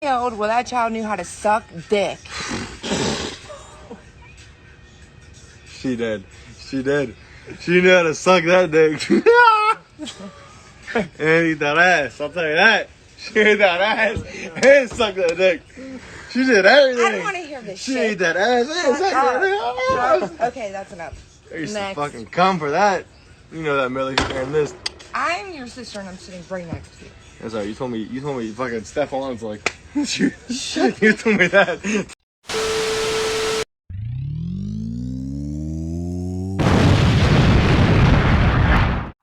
old where that child knew how to suck dick. She did. She did. She knew how to suck that dick. And eat that ass. I'll tell you that. She ate that ass and sucked that dick. She did everything. I don't want to hear this She shit. ate that ass and sucked that dick. Okay, that's enough. I used Next. to fucking come for that. You know that, Millie. And this. I'm your sister and I'm sitting right next to you. That's right. You told me fucking Stefan's like. you told me that.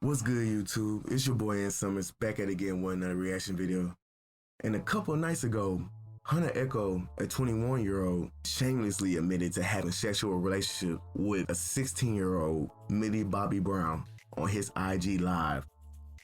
What's good, YouTube? It's your boy N Summers back at it again with another reaction video. And a couple of nights ago, Hunter Echo, a 21-year-old, shamelessly admitted to having sexual relationship with a 16-year-old Millie Bobby Brown on his IG Live.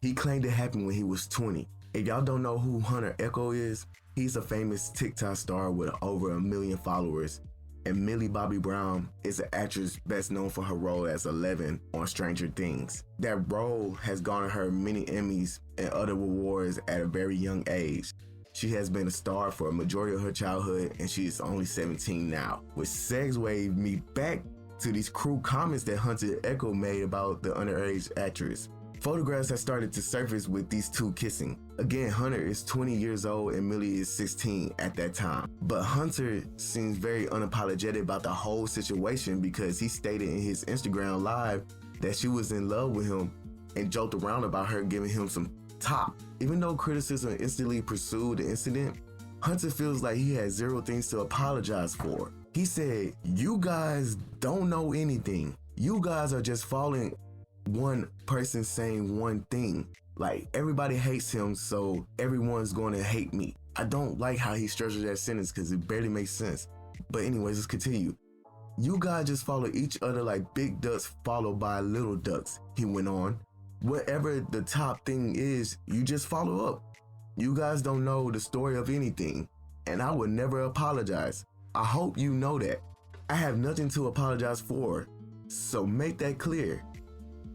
He claimed it happened when he was 20. If y'all don't know who Hunter Echo is, he's a famous TikTok star with over 1 million followers. And Millie Bobby Brown is an actress best known for her role as Eleven on Stranger Things. That role has garnered her many Emmys and other awards at a very young age. She has been a star for a majority of her childhood and she is only 17 now. Which segues me back to these cruel comments that Hunter Echo made about the underage actress. Photographs have started to surface with these two kissing. Again, Hunter is 20 years old and Millie is 16 at that time. But Hunter seems very unapologetic about the whole situation because he stated in his Instagram live that she was in love with him and joked around about her giving him some top. Even though criticism instantly pursued the incident, Hunter feels like he has zero things to apologize for. He said, "You guys don't know anything. You guys are just following one person saying one thing. Like, everybody hates him, so everyone's going to hate me." I don't like how he structured that sentence because it barely makes sense. But anyways, let's continue. "You guys just follow each other like big ducks followed by little ducks," he went on. "Whatever the top thing is, you just follow up. You guys don't know the story of anything, and I would never apologize. I hope you know that. I have nothing to apologize for, so make that clear.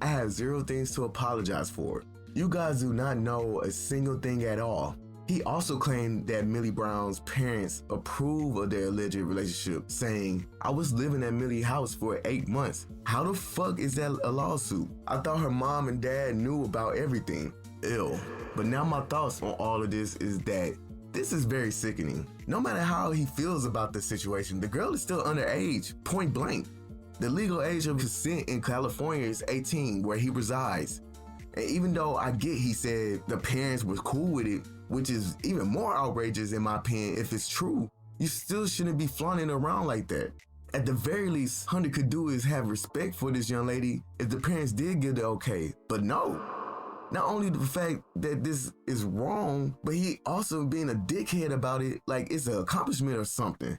I have zero things to apologize for. You guys do not know a single thing at all." He also claimed that Millie Brown's parents approve of their alleged relationship, saying, "I was living at Millie's house for 8 months. How the fuck is that a lawsuit? I thought her mom and dad knew about everything. Ew." But now my thoughts on all of this is that this is very sickening. No matter how he feels about the situation, the girl is still underage, point blank. The legal age of consent in California is 18, where he resides. And even though I get he said the parents were cool with it, which is even more outrageous in my opinion if it's true, you still shouldn't be flaunting around like that. At the very least, Hunter could do is have respect for this young lady if the parents did give the okay. But no. Not only the fact that this is wrong, but he also being a dickhead about it like it's an accomplishment or something.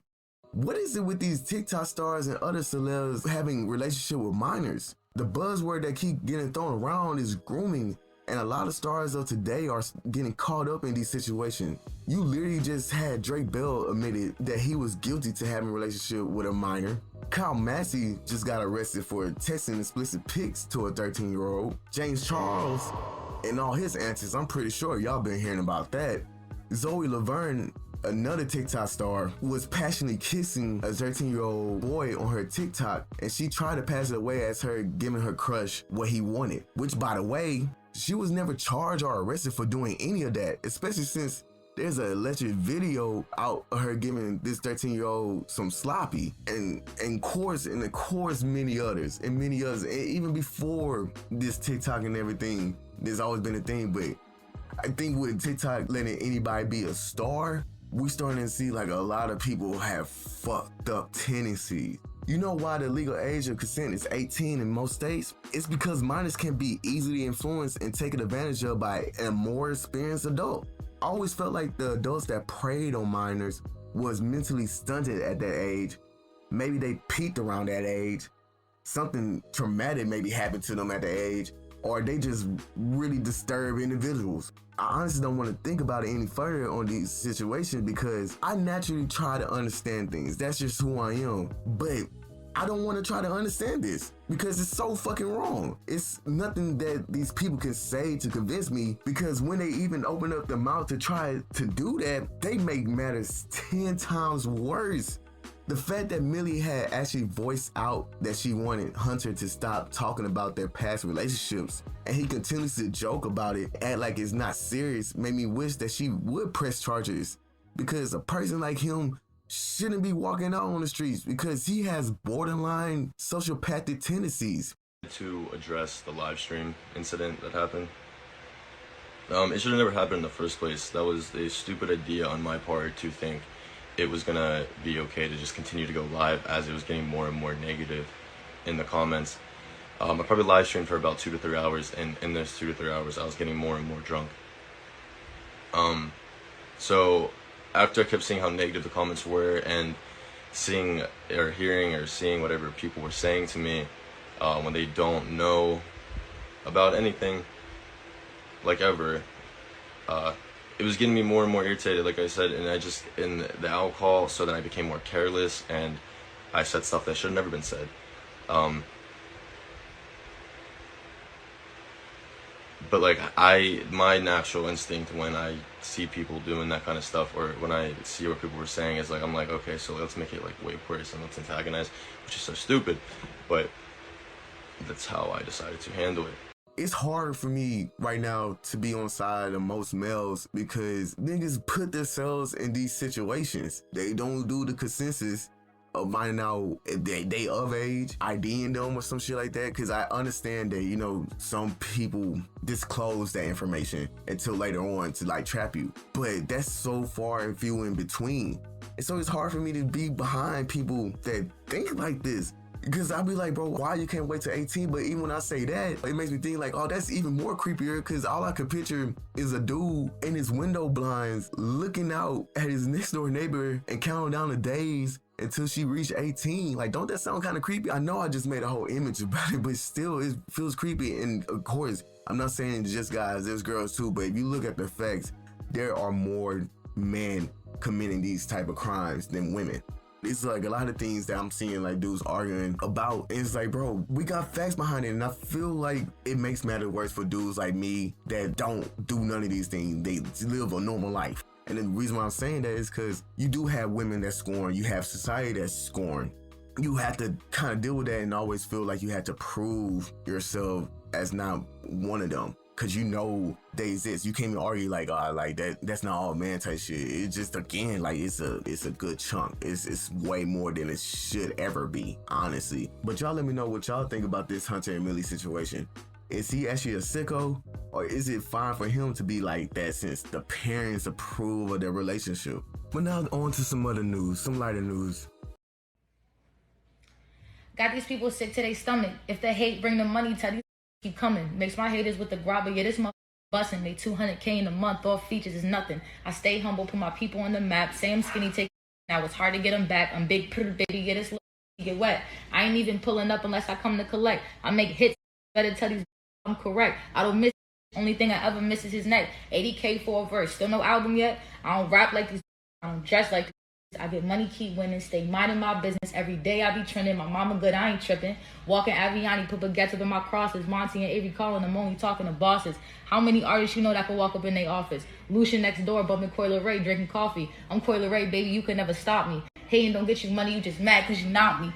What is it with these TikTok stars and other celebs having relationship with minors? The buzzword that keep getting thrown around is grooming, and a lot of stars of today are getting caught up in these situations. You literally just had Drake Bell admitted that he was guilty to having a relationship with a minor. Kyle Massey just got arrested for texting explicit pics to a 13-year-old. James Charles and all his antics, I'm pretty sure y'all been hearing about that. Zoe Laverne, another TikTok star, was passionately kissing a 13-year-old boy on her TikTok, and she tried to pass it away as her giving her crush what he wanted. Which, by the way, she was never charged or arrested for doing any of that, especially since there's an alleged video out of her giving this 13-year-old some sloppy, and of course many others, and even before this TikTok and everything, there's always been a thing. But I think with TikTok letting anybody be a star, we starting to see like a lot of people have fucked up tendencies. You know why the legal age of consent is 18 in most states? It's because minors can be easily influenced and taken advantage of by a more experienced adult. I always felt like the adults that preyed on minors was mentally stunted at that age. Maybe they peaked around that age. Something traumatic maybe happened to them at the age, or they just really disturbed individuals. I honestly don't want to think about it any further on these situations because I naturally try to understand things. That's just who I am. But I don't want to try to understand this because it's so fucking wrong. It's nothing that these people can say to convince me, because when they even open up their mouth to try to do that, they make matters 10 times worse. The fact that Millie had actually voiced out that she wanted Hunter to stop talking about their past relationships, and he continues to joke about it, act like it's not serious, made me wish that she would press charges, because a person like him shouldn't be walking out on the streets because he has borderline sociopathic tendencies. To address the live stream incident that happened. It should have never happened in the first place. That was a stupid idea on my part to think it was gonna be okay to just continue to go live, as it was getting more and more negative in the comments. I probably live streamed for about 2 to 3 hours, and in those 2 to 3 hours I was getting more and more drunk. So after I kept seeing how negative the comments were, and seeing or hearing or seeing whatever people were saying to me when they don't know about anything, like ever, it was getting me more and more irritated, like I said, and in the alcohol, so then I became more careless, and I said stuff that should have never been said. But like, my natural instinct when I see people doing that kind of stuff, or when I see what people were saying, is like, I'm like, okay, so let's make it like way worse and let's antagonize, which is so stupid, but that's how I decided to handle it. It's hard for me right now to be on side of most males because niggas put themselves in these situations. They don't do the consensus of finding out if they of age, IDing them or some shit like that. Cause I understand that, you know, some people disclose that information until later on to like trap you. But that's so far and few in between. And so it's hard for me to be behind people that think like this. Because I'll be like, bro, why you can't wait till 18? But even when I say that, it makes me think like, oh, that's even more creepier, because all I could picture is a dude in his window blinds looking out at his next door neighbor and counting down the days until she reached 18. Like, don't that sound kind of creepy? I know I just made a whole image about it, but still it feels creepy. And of course, I'm not saying just guys, there's girls too, but if you look at the facts, there are more men committing these type of crimes than women. It's like a lot of things that I'm seeing like dudes arguing about. And it's like, bro, we got facts behind it. And I feel like it makes matters worse for dudes like me that don't do none of these things. They live a normal life. And the reason why I'm saying that is because you do have women that scorn. You have society that's scorn. You have to kind of deal with that and always feel like you have to prove yourself as not one of them. Cause you know they exist. You can't even argue like, oh, like that's not all man type shit. It's just, again, like it's a good chunk. It's way more than it should ever be, honestly. But y'all let me know what y'all think about this Hunter and Millie situation. Is he actually a sicko, or is it fine for him to be like that since the parents approve of their relationship? But now on to some other news, some lighter news. Got these people sick to their stomach. If they hate, bring the money, tell these keep coming. Mix my haters with the grabber. Yeah, this motherfucker bustin'. They 200K in a month off features is nothing. I stay humble, put my people on the map. Say I'm skinny, take now it's hard to get them back. I'm big, pretty baby, get this little get wet. I ain't even pulling up unless I come to collect. I make hits. Better tell these I'm correct. I don't miss. Only thing I ever miss is his neck. 80K for a verse. Still no album yet. I don't rap like these. I don't dress like these. I get money, keep winning, stay minding my business. Every day I be trending. My mama good, I ain't tripping. Walking Aviani, put baguettes up in my crosses. Monty and Avery calling, I'm only talking to bosses. How many artists you know that can walk up in their office? Lucian next door, bumping Coi Leray, drinking coffee. I'm Coi Leray, baby, you can never stop me. Hating don't get you money, you just mad cause you not me.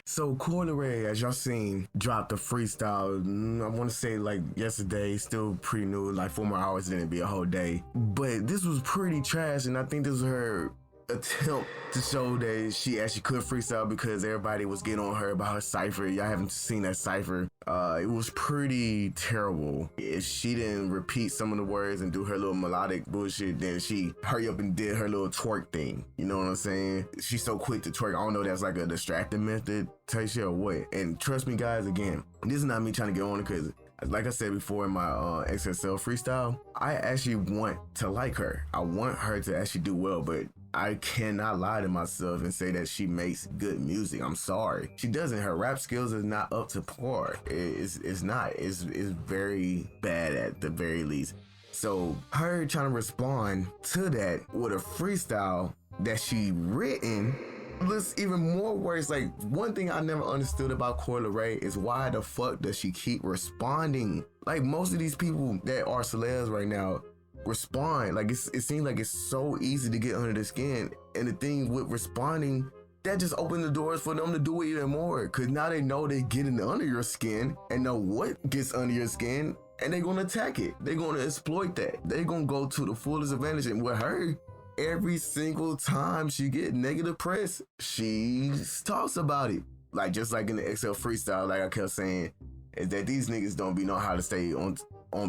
So Coi Leray, as y'all seen, dropped a freestyle, I want to say like yesterday, still pretty new, like 4 more hours, then it'd be a whole day. But this was pretty trash, and I think this was her attempt to show that she actually could freestyle, because everybody was getting on her about her cypher. Y'all haven't seen that cypher. It was pretty terrible. If she didn't repeat some of the words and do her little melodic bullshit, then she hurry up and did her little twerk thing. You know what I'm saying? She's so quick to twerk. I don't know if that's like a distracting method type shit or what. And trust me guys, again, this is not me trying to get on it, because like I said before in my XSL freestyle, I actually want to like her. I want her to actually do well, but I cannot lie to myself and say that she makes good music. I'm sorry. She doesn't. Her rap skills is not up to par. It's not. It's very bad at the very least. So her trying to respond to that with a freestyle that she written looks even more worse. Like, one thing I never understood about Coi Leray is why the fuck does she keep responding? Like, most of these people that are celebs right now respond. Like, it seems like it's so easy to get under the skin. And the thing with responding, that just opened the doors for them to do it even more. Cause now they know they getting under your skin and know what gets under your skin, and they're gonna attack it. They're gonna exploit that. They're gonna go to the fullest advantage. And with her, every single time she get negative press, she talks about it. Like, just like in the XL freestyle, like I kept saying, is that these niggas don't be know how to stay on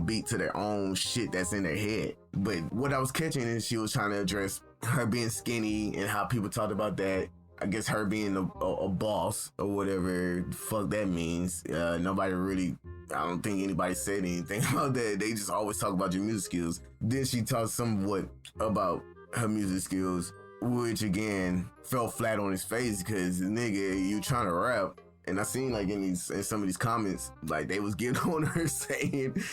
beat to their own shit that's in their head. But what I was catching is she was trying to address her being skinny and how people talked about that. I guess her being a boss or whatever the fuck that means. Nobody really, I don't think anybody said anything about that. They just always talk about your music skills. Then she talked somewhat about her music skills, which again fell flat on his face because nigga, you trying to rap. And I seen like in some of these comments, like they was getting on her saying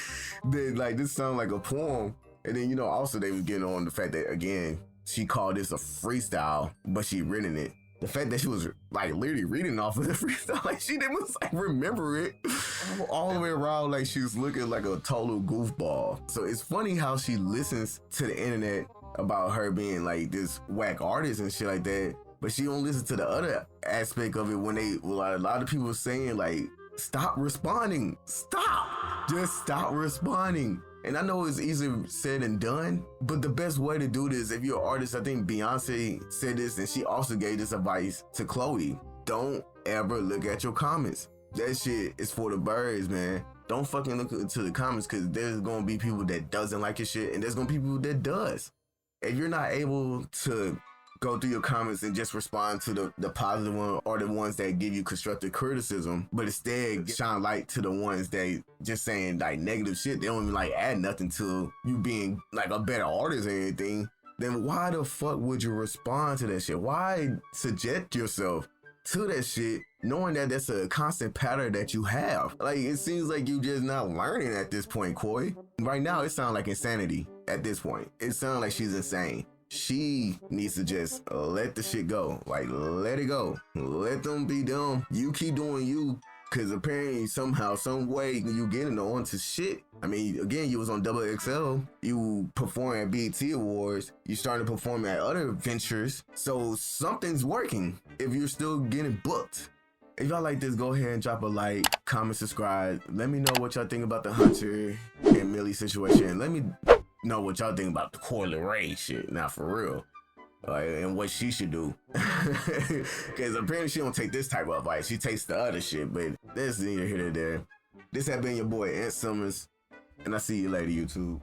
that like this sound like a poem. And then, you know, also they was getting on the fact that again, she called this a freestyle, but she written it. The fact that she was like literally reading off of the freestyle, like she didn't like remember it all the way around, like she was looking like a total goofball. So it's funny how she listens to the internet about her being like this whack artist and shit like that, but she don't listen to the other aspect of it when a lot of people saying like, stop responding, just stop responding. And I know it's easier said than done, but the best way to do this, if you're an artist, I think Beyonce said this and she also gave this advice to Chloe. Don't ever look at your comments. That shit is for the birds, man. Don't fucking look into the comments because there's gonna be people that doesn't like your shit and there's gonna be people that does. If you're not able to go through your comments and just respond to the positive one or the ones that give you constructive criticism, but instead shine light to the ones that just saying like negative shit, they don't even like add nothing to you being like a better artist or anything, then why the fuck would you respond to that shit? Why subject yourself to that shit knowing that that's a constant pattern that you have? Like, it seems like you just not learning at this point, Coi. Right now it sounds like insanity at this point. It sounds like she's insane. She needs to just let the shit go. Like, let it go. Let them be dumb. You keep doing you. Cause apparently somehow, some way you getting on to shit. I mean, again, you was on XXL. You perform at BET Awards. You started performing at other ventures. So something's working if you're still getting booked. If y'all like this, go ahead and drop a like, comment, subscribe. Let me know what y'all think about the Hunter and Millie situation. Let me know what y'all think about the Coi Leray shit. Now, for real. And what she should do. Because apparently she don't take this type of advice. She takes the other shit. But that's neither here nor there. This has been your boy, Ant Summers. And I'll see you later, YouTube.